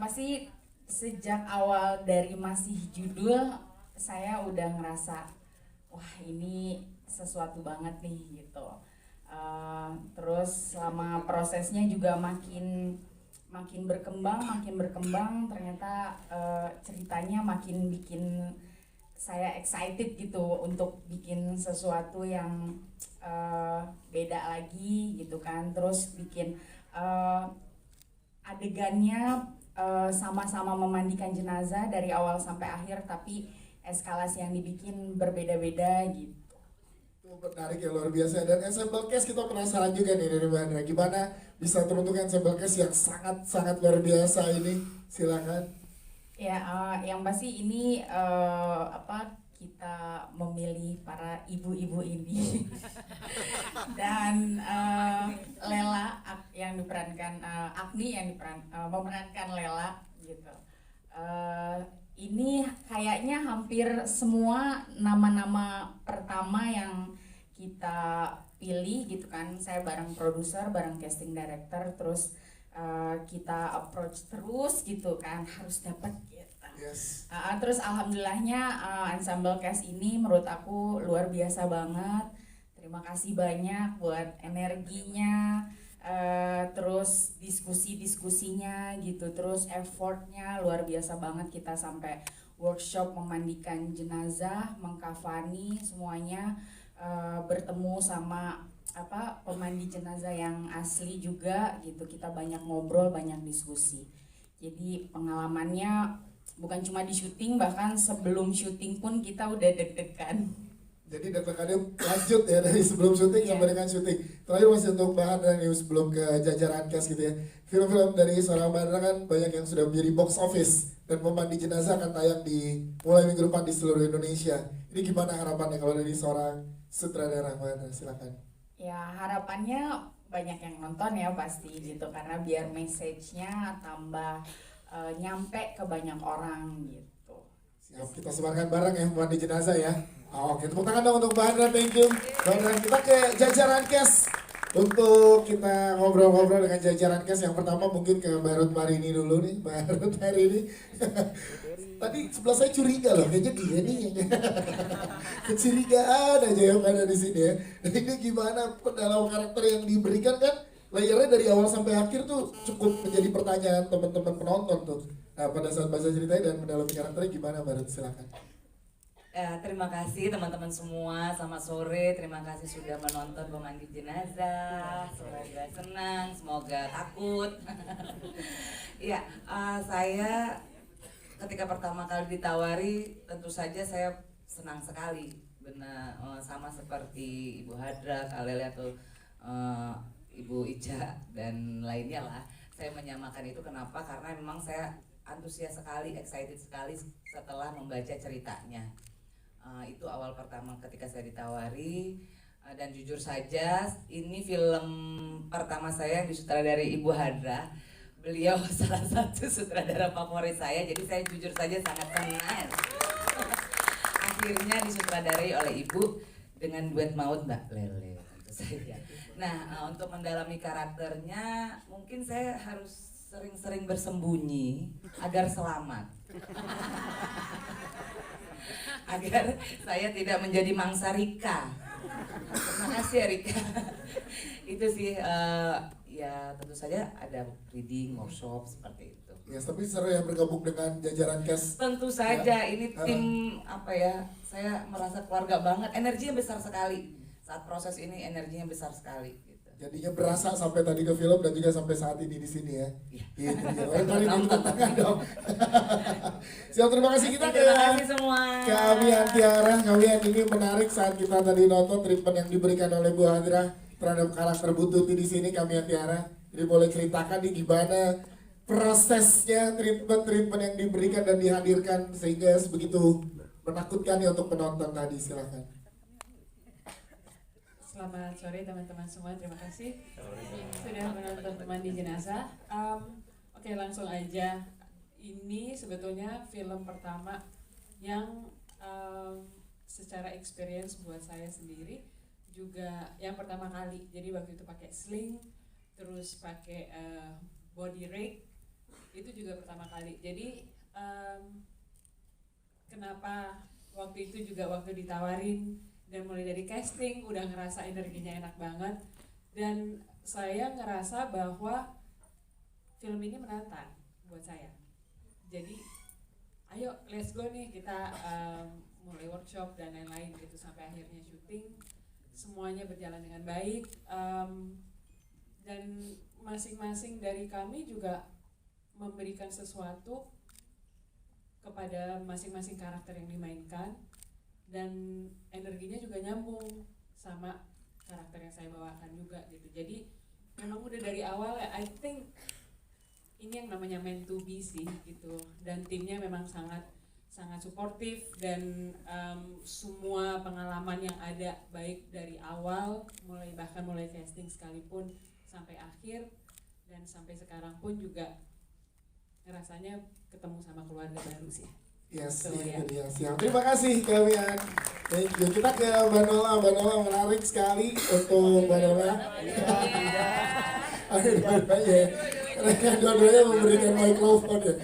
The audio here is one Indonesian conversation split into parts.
sih sejak awal dari masih judul saya udah ngerasa wah ini sesuatu banget nih gitu. Terus selama prosesnya juga makin berkembang ternyata ceritanya makin bikin saya excited gitu untuk bikin sesuatu yang beda lagi gitu kan. Terus bikin adegannya sama-sama memandikan jenazah dari awal sampai akhir, tapi eskalasi yang dibikin berbeda-beda gitu. Itu menarik ya, luar biasa. Dan ensemble cast kita penasaran juga nih dari Mbak Andra, gimana bisa teruntuk ensemble cast yang sangat-sangat luar biasa ini. Silakan. Ya, yang pasti ini kita memilih para ibu-ibu ini dan Lela yang diperankan Agni yang memerankan Lela gitu. Ini kayaknya hampir semua nama-nama pertama yang kita pilih gitu kan. Saya bareng produser, bareng casting director, terus kita approach terus gitu kan, harus dapat gitu. Yes. Terus alhamdulillahnya ensemble cast ini menurut aku luar biasa banget. Terima kasih banyak buat energinya, terus diskusinya gitu, terus effortnya luar biasa banget. Kita sampai workshop memandikan jenazah, mengkafani semuanya, bertemu sama pemandi jenazah yang asli juga gitu. Kita banyak ngobrol, banyak diskusi. Jadi pengalamannya bukan cuma di syuting, bahkan sebelum syuting pun kita udah deg-degan. Jadi deg-degannya lanjut ya dari sebelum syuting sampai dengan syuting. Terakhir masih untuk Mbak Andra nih sebelum ke jajaran cast gitu ya. Film-film dari seorang Mbak Andra kan banyak yang sudah menjadi box office, dan Pemandi Jenazah akan tayang di mulai minggu depan di seluruh Indonesia. Ini gimana harapannya kalau dari seorang sutradara, Mbak Andra? Silakan. Ya harapannya banyak yang nonton ya pasti gitu, karena biar message-nya tambah nyampe ke banyak orang gitu. Siap, kita sebarkan bareng ya Pemandi Jenazah ya. Oke, tepuk tangan dong untuk Mbak Andra, thank you. Mbak Andra, kita ke jajaran cast untuk kita ngobrol-ngobrol dengan jajaran cast. Yang pertama mungkin ke Mbak Ruth Marini dulu nih, Mbak Ruth Marini. Tadi sebelah saya curiga loh, kayaknya dia nih. Kecurigaan aja yang ada di sini ya. Dan ini gimana dalam karakter yang diberikan kan, layernya dari awal sampai akhir tuh cukup menjadi pertanyaan teman-teman penonton tuh. Nah, pada saat baca ceritanya dan mendalami karakternya gimana, Mbak Ruth? Silakan. Terima kasih teman-teman semua, selamat sore. Terima kasih sudah menonton Pemandi Jenazah. Semoga senang, semoga takut. Ya, saya ketika pertama kali ditawari, tentu saja saya senang sekali. Benar, sama seperti Ibu Hadra, Kak Lele atau Ibu Ica dan lainnya lah. Saya menyamakan itu kenapa? Karena memang saya antusias sekali, excited sekali setelah membaca ceritanya. Itu awal pertama ketika saya ditawari, dan jujur saja ini film pertama saya yang disutradarai Ibu Hadra. Beliau salah satu sutradara favorit saya, jadi saya jujur saja sangat senang akhirnya disutradarai oleh Ibu dengan duet maut Mbak Lele tentu saja. Nah, untuk mendalami karakternya mungkin saya harus sering-sering bersembunyi agar selamat. Agar saya tidak menjadi mangsa Rika. Terima kasih ya Rika. Itu sih ya tentu saja ada reading, workshop seperti itu. Ya, tapi seru ya bergabung dengan jajaran cast. Tentu saja ini tim apa ya, saya merasa keluarga banget, energinya besar sekali. Saat proses ini energinya besar sekali. Jadinya berasa sampai tadi ke film dan juga sampai saat ini di sini ya. Iya. Gitu ya. Mari tepuk tangan dong. Siap, terima kasih kita Terima kasih semua. Kami Antiara, kalian ini menarik saat kita tadi nonton treatment yang diberikan oleh Bu Hadra terhadap karakter Bu Tuti di sini. Kami Antiara, jadi boleh ceritakan nih gimana prosesnya treatment yang diberikan dan dihadirkan sehingga sebegitu menakutkan ya untuk penonton tadi. Silahkan. Selamat sore teman-teman semua, terima kasih sudah menonton Pemandi Jenazah. Oke, langsung aja. Ini sebetulnya film pertama yang secara experience buat saya sendiri juga yang pertama kali. Jadi waktu itu pakai sling, terus pakai body rig, Itu juga pertama kali. Jadi kenapa waktu itu juga waktu ditawarin dan mulai dari casting udah ngerasa energinya enak banget, dan saya ngerasa bahwa film ini menantang buat saya. Jadi ayo let's go nih, kita mulai workshop dan lain-lain gitu sampai akhirnya syuting, semuanya berjalan dengan baik, dan masing-masing dari kami juga memberikan sesuatu kepada masing-masing karakter yang dimainkan, dan energinya juga nyambung sama karakter yang saya bawakan juga gitu. Jadi memang udah dari awal I think ini yang namanya meant to be sih gitu, dan timnya memang sangat suportif, dan semua pengalaman yang ada baik dari awal bahkan mulai casting sekalipun sampai akhir dan sampai sekarang pun juga rasanya ketemu sama keluarga baru sih. Yes, So, itu ya. dia. Siap. Terima kasih kalian. Thank you. Kita ke Mbak Nola menarik sekali untuk Mbak Nola. Aduh, dua-duanya. Mereka dua-duanya memberikan microphone ya.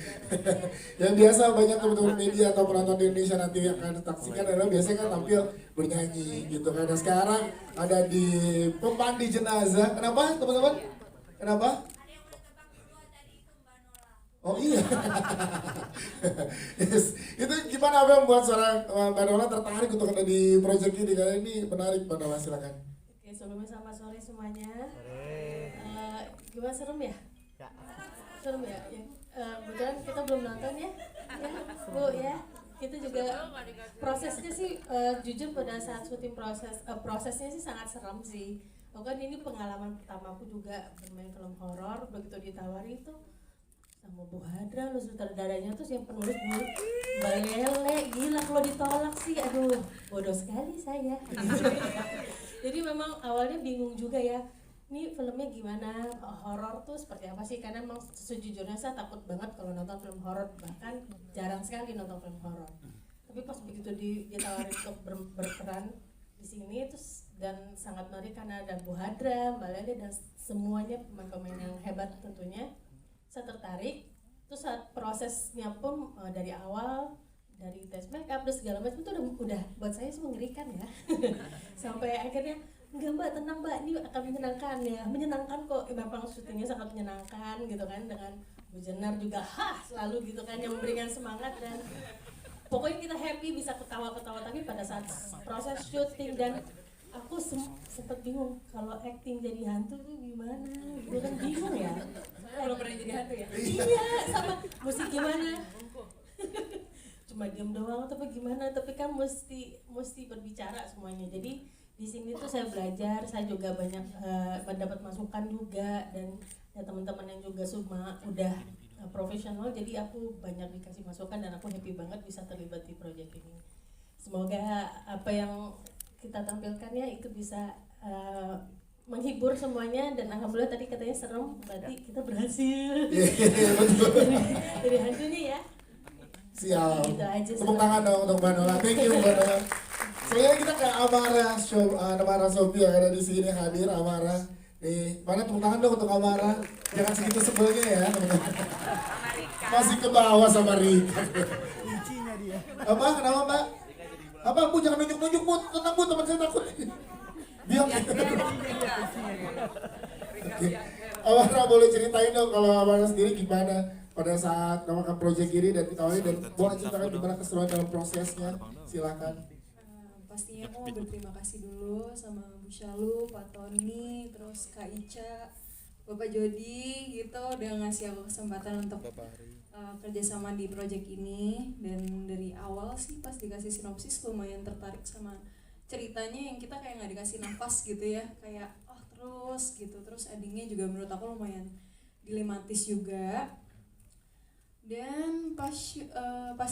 Yang biasa banyak teman-teman media atau penonton di Indonesia nanti yang akan saksikan adalah biasanya kan tampil bernyanyi gitu kan. Dan sekarang ada di pemandi jenazah. Kenapa teman-teman? Kenapa? Oh iya. Yes. Itu gimana apa yang membuat seorang Mbak Nola tertarik untuk ada di proyek ini? Karena ini menarik, Mbak Nola, silakan. Oke, sebelumnya selamat sore semuanya. Gimana, serem ya? Serem ya? Kebetulan kita belum nonton ya, Bu ya. Kita juga prosesnya sih jujur pada saat syuting prosesnya sih sangat serem sih. Kan ini pengalaman pertamaku juga bermain film horor. Begitu ditawari itu sama Bu Hadra, lu sutradaranya tuh yang penulis Mbak Lele, gila kalau ditolak sih, aduh bodoh sekali saya. Jadi memang awalnya bingung juga ya, ini filmnya gimana, horor tuh seperti apa sih, karena memang sejujurnya saya takut banget kalau nonton film horor, bahkan jarang sekali nonton film horor. Tapi pas begitu ditawarin untuk berperan di sini terus, dan sangat menarik karena ada Bu Hadra, Mbak Lele, dan semuanya pemain-pemain yang hebat tentunya. Saya tertarik. Terus saat prosesnya pun dari awal, dari tes make up dan segala macam itu udah buat saya sih mengerikan ya. Sampai akhirnya enggak Mbak, tenang Mbak, ini akan menyenangkan ya. Menyenangkan kok, memang syutingnya sangat menyenangkan gitu kan, dengan Bu Jenar juga selalu gitu kan yang memberikan semangat, dan pokoknya kita happy bisa ketawa-ketawa. Tapi pada saat proses syuting dan aku sempat bingung kalau acting jadi hantu tuh gimana, gitu kan, bingung ya. Belum pernah jadi hantu ya? Iya, sama musik gimana? Cuma diam doang atau gimana? Tapi kan mesti berbicara semuanya. Jadi di sini tuh saya belajar, saya juga banyak mendapat masukan juga, dan ya, teman-teman yang juga udah profesional. Jadi aku banyak dikasih masukan dan aku happy banget bisa terlibat di proyek ini. Semoga apa yang kita tampilkan ya itu bisa menghibur semuanya, dan alhamdulillah tadi katanya serem, berarti kita berhasil. Jadi hantunya ya. Siap. Gitu aja. Tepuk tangan dong untuk Mbak Nola. Thank you Mbak Nola. Selanjutnya kita ke Amara Sophie yang ada di sini hadir. Amara, nih mana tepuk tangan dong untuk Amara. Jangan segitu sebelnya ya teman-teman. Masih ke bawah sama Rika. Apa? Kenapa Mbak? Apa Bu, jangan nunjuk-nunjuk Bu, tenang Bu, teman saya takut. Diam. Amara boleh ceritain dong kalau Amara sendiri gimana pada saat melakukan proyek ini dan ditawarin, dan boleh ceritakan gimana keseruan dalam prosesnya, silakan. Pastinya aku mau berterima kasih dulu sama Bu Syalu, Pak Tony, terus Kak Ica, Bapak Jody gitu udah ngasih aku kesempatan untuk kerjasama di proyek ini. Dan dari awal sih pas dikasih sinopsis lumayan tertarik sama ceritanya yang kita kayak nggak dikasih nafas gitu ya, kayak terus gitu. Terus endingnya juga menurut aku lumayan dilematis juga. Dan pas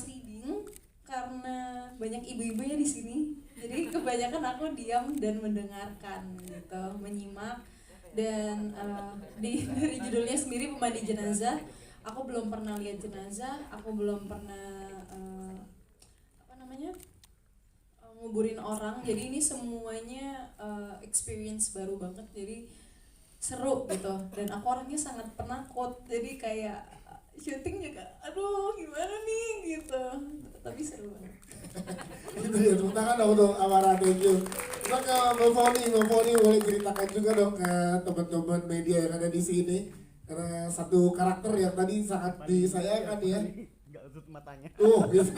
reading, karena banyak ibu-ibu ya di sini, jadi kebanyakan aku diam dan mendengarkan gitu, menyimak. Dan dari judulnya sendiri Pemandi Jenazah, aku belum pernah lihat jenazah, aku belum pernah nguburin orang, jadi ini semuanya experience baru banget, jadi seru gitu. Dan aku orangnya sangat penakut, jadi kayak syuting juga aduh gimana nih gitu, tapi seru banget. Itu ya, tepuk tangan dong untuk Amara, thank you. Kita ke Mbak Foni boleh ceritakan juga dong ke teman-teman media yang ada di sini. Karena satu karakter yang tadi sangat disayangkan ya. Gak usut matanya. Gitu.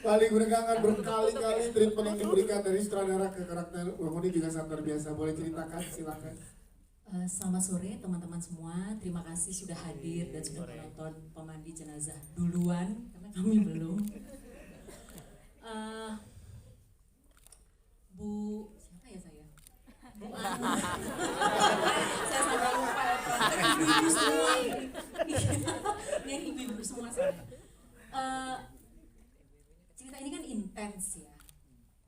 Paling bergangan berkali-kali treatment yang diberikan dari sutradara ke karakter Mbak Foni juga sangat luar biasa. Boleh ceritakan, silakan. Selamat sore teman-teman semua, terima kasih sudah hadir dan sudah menonton Pemandi Jenazah duluan karena kami belum. Bu, siapa ya saya? Bu Ana. Saya sampai lupa ya, ibu-ibu semua. Yang ibu-ibu semua saya. Cerita ini kan intens ya.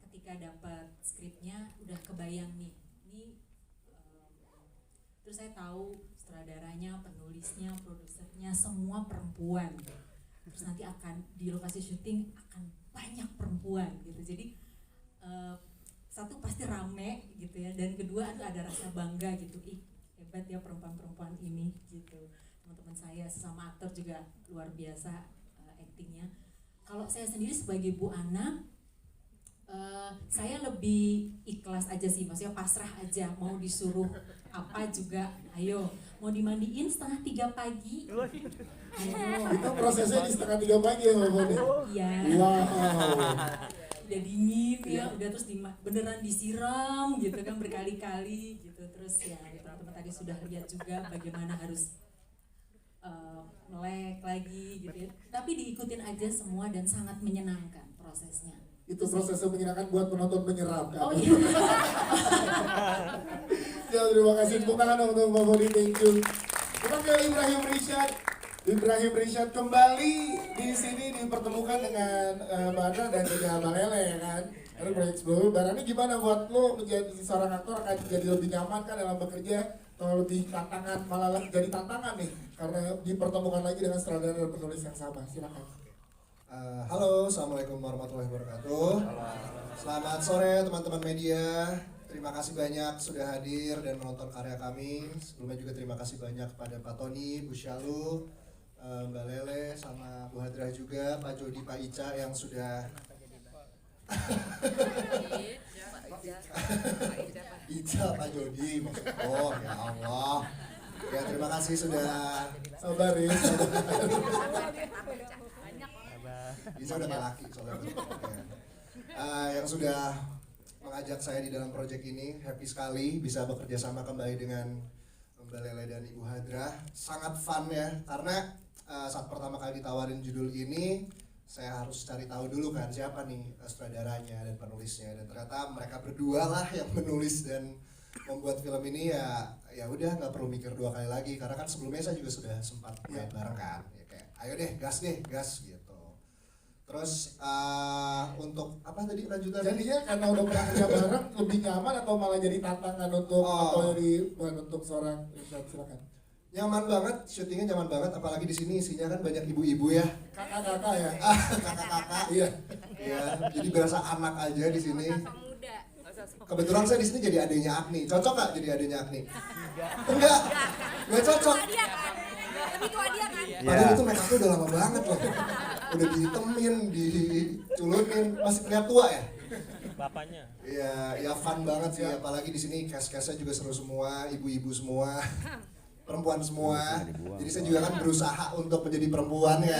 Ketika dapat skripnya udah kebayang nih. Terus saya tahu sutradaranya, penulisnya, produsernya semua perempuan. Terus nanti akan di lokasi syuting akan banyak perempuan gitu. Jadi satu pasti rame gitu ya, dan kedua ada rasa bangga gitu. Ih, hebat ya perempuan-perempuan ini gitu. Teman-teman saya sesama aktor juga luar biasa aktingnya. Kalau saya sendiri sebagai Bu Ana, saya lebih ikhlas aja sih, maksudnya pasrah aja, mau disuruh apa juga, ayo. Mau dimandiin 2:30 pagi, ayo. Itu prosesnya di 2:30 pagi ya Mbak Foni? Iya. Wow. Udah dingin ya, udah terus beneran disiram gitu kan berkali-kali gitu. Terus ya teman-teman tadi sudah lihat juga bagaimana harus melek lagi gitu ya. Tapi diikutin aja semua dan sangat menyenangkan prosesnya. Itu prosesnya menyenangkan buat penonton menyeramkan. Oh iya. Ya, terima kasih. Tepuk tangan untuk Mbak Foni, thank you. Kita ke Ibrahim Rishad. Ibrahim Rishad kembali di sini dipertemukan dengan Mbak Andra dan juga Mbak Lele ya kan. Karena proyek sebelumnya, Barani gimana buat lo menjadi seorang aktor, akan jadi lebih nyaman kan dalam bekerja atau lebih tantangan, malah jadi tantangan nih karena dipertemukan lagi dengan sutradara dan penulis yang sama. Silakan. Halo, assalamualaikum warahmatullahi wabarakatuh. Selamat sore teman-teman media. Terima kasih banyak sudah hadir dan menonton karya kami. Sebelumnya juga terima kasih banyak kepada Pak Tony, Bu Syalu, Mbak Lele, sama Bu Hadrah juga, Pak Jody, Pak Ica yang sudah Ica, Pak Jody, oh ya Allah. Ya terima kasih sudah Sabar ya. Ica udah gak laki soalnya. Yang sudah mengajak saya di dalam proyek ini, happy sekali bisa bekerja sama kembali dengan Mbak Lele dan Ibu Hadrah. Sangat fun ya, karena saat pertama kali ditawarin judul ini, saya harus cari tahu dulu kan siapa nih sutradaranya dan penulisnya, dan ternyata mereka berdua lah yang menulis dan membuat film ini. Ya udah nggak perlu mikir dua kali lagi, karena kan sebelumnya saya juga sudah sempat main bareng kan, ya kayak ayo deh gas gitu. Terus untuk apa tadi lanjutan? Jadinya karena udah pernah kerja bareng lebih nyaman atau malah jadi tantangan untuk atau jadi untuk seorang Rishad? Silakan. Nyaman banget, syutingnya nyaman banget, apalagi di sini isinya kan banyak ibu-ibu ya. Kakak-kakak ya. Kakak-kakak, iya. Iya, jadi berasa anak aja di sini. Kebetulan saya di sini jadi adiknya Agni. Cocok nggak jadi adiknya Agni? Enggak cocok. Lebih tua dia kan? Padahal itu make up-nya udah lama banget loh. Udah dihitemin, diculunin, masih kelihatan tua ya? Bapaknya. Iya, ya fun banget sih, apalagi di sini cast-castnya juga seru semua, ibu-ibu semua. Perempuan semua, jadi saya juga kan berusaha untuk menjadi perempuan ya.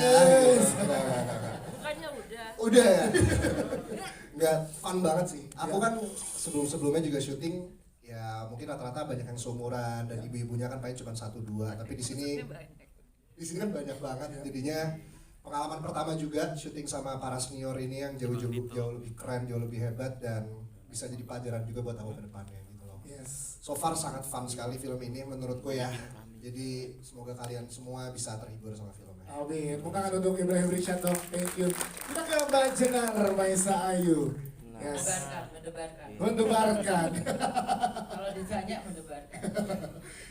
Bukannya udah. Udah ya? Nggak, fun banget sih. Aku kan sebelumnya juga syuting, ya mungkin rata-rata banyak yang seumuran dan ibu-ibunya kan paling cuma 1-2. Tapi di sini kan banyak banget. Jadinya pengalaman pertama juga syuting sama para senior ini yang jauh lebih keren, jauh lebih hebat, dan bisa jadi pelajaran juga buat aku ke depannya gitu loh. So far sangat fun sekali film ini menurutku ya. Jadi semoga kalian semua bisa terhibur sama filmnya. Amin. Bukan untuk Ibrahim Rishad dong, thank you. Kita ke Mbak Jenar Maisa Ayu. Yes. Mendebarkan. Kalau ditanya mendebarkan.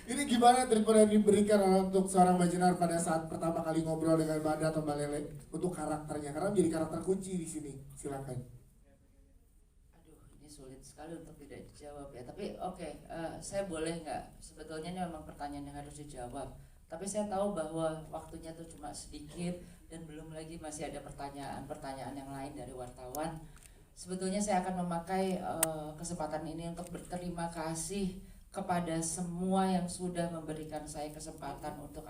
Ini gimana treatment yang diberikan untuk seorang Mbak Jenar pada saat pertama kali ngobrol dengan Mbak Andra atau Mbak Lele untuk karakternya? Karena menjadi karakter kunci di sini. Silakan. Sulit sekali untuk tidak dijawab ya, tapi oke, saya boleh nggak, sebetulnya ini memang pertanyaan yang harus dijawab. Tapi saya tahu bahwa waktunya tuh cuma sedikit dan belum lagi masih ada pertanyaan-pertanyaan yang lain dari wartawan. Sebetulnya saya akan memakai kesempatan ini untuk berterima kasih kepada semua yang sudah memberikan saya kesempatan untuk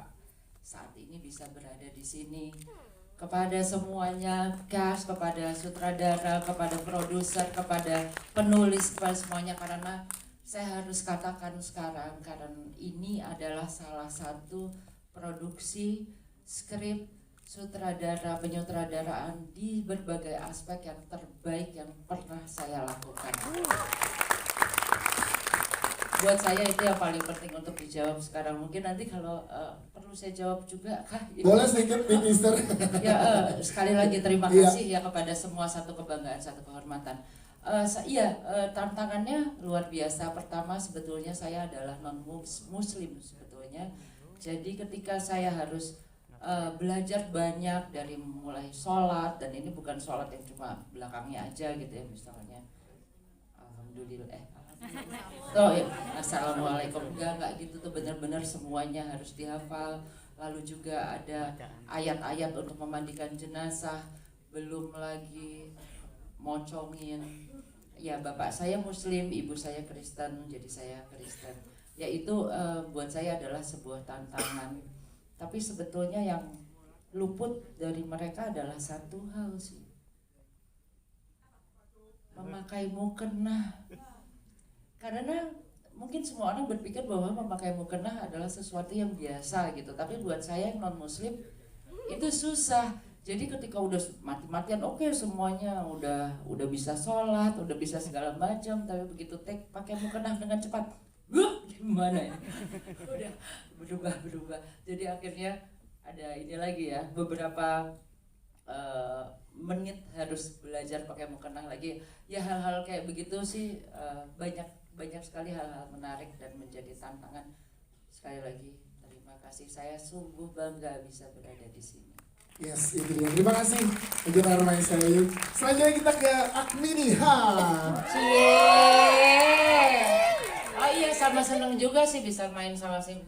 saat ini bisa berada di sini. Kepada semuanya, cast, kepada sutradara, kepada produser, kepada penulis, kepada semuanya, karena saya harus katakan sekarang karena ini adalah salah satu produksi skrip sutradara penyutradaraan di berbagai aspek yang terbaik yang pernah saya lakukan. Buat saya itu yang paling penting untuk dijawab sekarang. Mungkin nanti kalau perlu saya jawab juga kah? Boleh sedikit, Mister. Ya, sekali lagi terima kasih ya kepada semua, satu kebanggaan, satu kehormatan. Tantangannya luar biasa. Pertama sebetulnya saya adalah non muslim sebetulnya. Jadi ketika saya harus belajar banyak dari mulai sholat, dan ini bukan sholat yang cuma belakangnya aja gitu ya, misalnya alhamdulillah oh ya, assalamualaikum, enggak gitu tuh, benar-benar semuanya harus dihafal. Lalu juga ada ayat-ayat untuk memandikan jenazah, belum lagi mocongin. Ya, bapak saya muslim, ibu saya Kristen, jadi saya Kristen. Ya itu buat saya adalah sebuah tantangan. Tapi sebetulnya yang luput dari mereka adalah satu hal sih, memakai mukena. Karena mungkin semua orang berpikir bahwa memakai mukena adalah sesuatu yang biasa gitu, tapi buat saya yang non muslim itu susah. Jadi ketika udah mati-matian, oke, semuanya udah bisa sholat, udah bisa segala macam, tapi begitu pakai mukena dengan cepat, gimana ya? Udah berubah. Jadi akhirnya ada ini lagi ya, beberapa menit harus belajar pakai mukena lagi. Ya hal-hal kayak begitu sih banyak sekali hal-hal menarik dan menjadi tantangan. Sekali lagi terima kasih, saya sungguh bangga bisa berada di sini. Yes, itu dia. Terima kasih untuk Armai Sayu. Selanjutnya kita ke Agni nih. Oh iya, sama seneng juga sih bisa main sama si.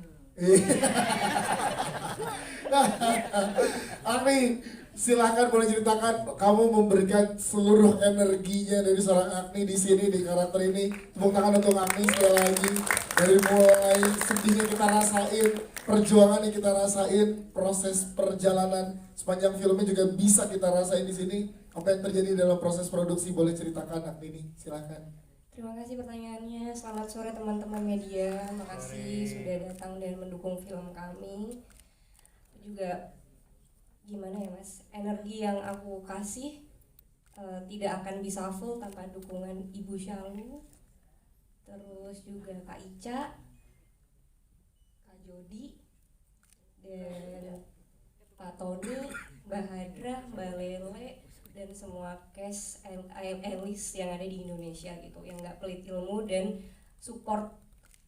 Agni, silakan boleh ceritakan, kamu memberikan seluruh energinya dari seorang Agni di sini, di karakter ini. Tepuk tangan untuk Agni sekali lagi. Dari mulai sedihnya kita rasain, perjuangan yang kita rasain, proses perjalanan sepanjang filmnya juga bisa kita rasain di sini. Apa yang terjadi dalam proses produksi, boleh ceritakan Agni ini, silakan. Terima kasih pertanyaannya. Selamat sore teman-teman media. Makasih sudah datang dan mendukung film kami. Juga gimana ya Mas, energi yang aku kasih tidak akan bisa full tanpa dukungan Ibu Syalu, terus juga Kak Ica, Kak Jody, dan Pak Tony, Mbak Hadra, Mbak Lele, dan semua cast elis yang ada di Indonesia gitu, yang nggak pelit ilmu dan support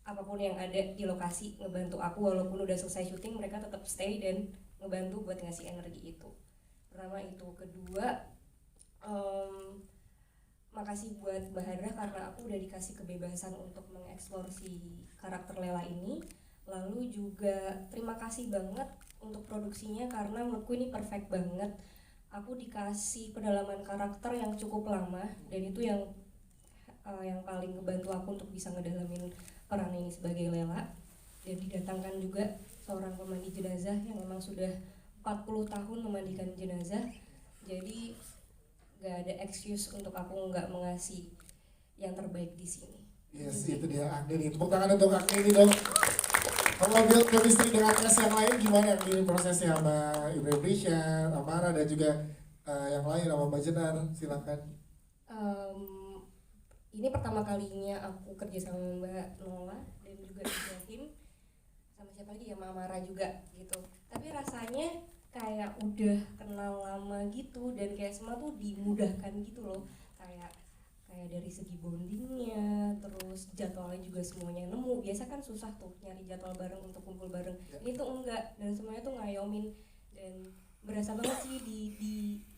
apapun yang ada di lokasi, ngebantu aku walaupun udah selesai syuting, mereka tetap stay dan ngebantu buat ngasih energi itu. Pertama itu. Kedua, makasih buat Mbak Hadra karena aku udah dikasih kebebasan untuk mengeksplor si karakter Lela ini. Lalu juga terima kasih banget untuk produksinya karena menurutku ini perfect banget. Aku dikasih pendalaman karakter yang cukup lama dan itu yang paling ngebantu aku untuk bisa ngedalamin peran ini sebagai Lela. Dan didatangkan juga seorang pemandi jenazah yang memang sudah 40 tahun memandikan jenazah. Jadi gak ada excuse untuk aku nggak mengasih yang terbaik di sini. Yes, itu dia Agni nih. Tepuk tangan untuk Agni ini dong. Kalau build chemistry dengan cast yang lain gimana ini prosesnya sama Ibrahim Risha, Amara dan juga yang lain sama Mbak Jenar, silakan. Ini pertama kalinya aku kerja sama Mbak Nola dan juga Ibrahim, sama siapa lagi ya, Amara juga gitu. Tapi rasanya kayak udah kenal lama gitu dan kayak semua tuh dimudahkan gitu loh, kayak dari segi bondingnya, terus jadwalnya juga semuanya nemu. Biasa kan susah tuh nyari jadwal bareng untuk kumpul bareng. Ini tuh enggak, dan semuanya tuh ngayomin dan berasa banget sih di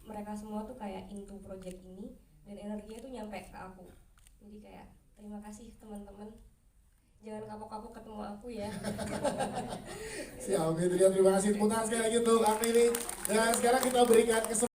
mereka semua tuh kayak into project ini dan energinya tuh nyampe ke aku. Jadi kayak terima kasih teman-teman jangan kapok-kapok ketemu aku ya. Siap, itu dia, terima kasih tepuk tangan sekali lagi untuk Agni ini. Dan sekarang kita berikan kesempatan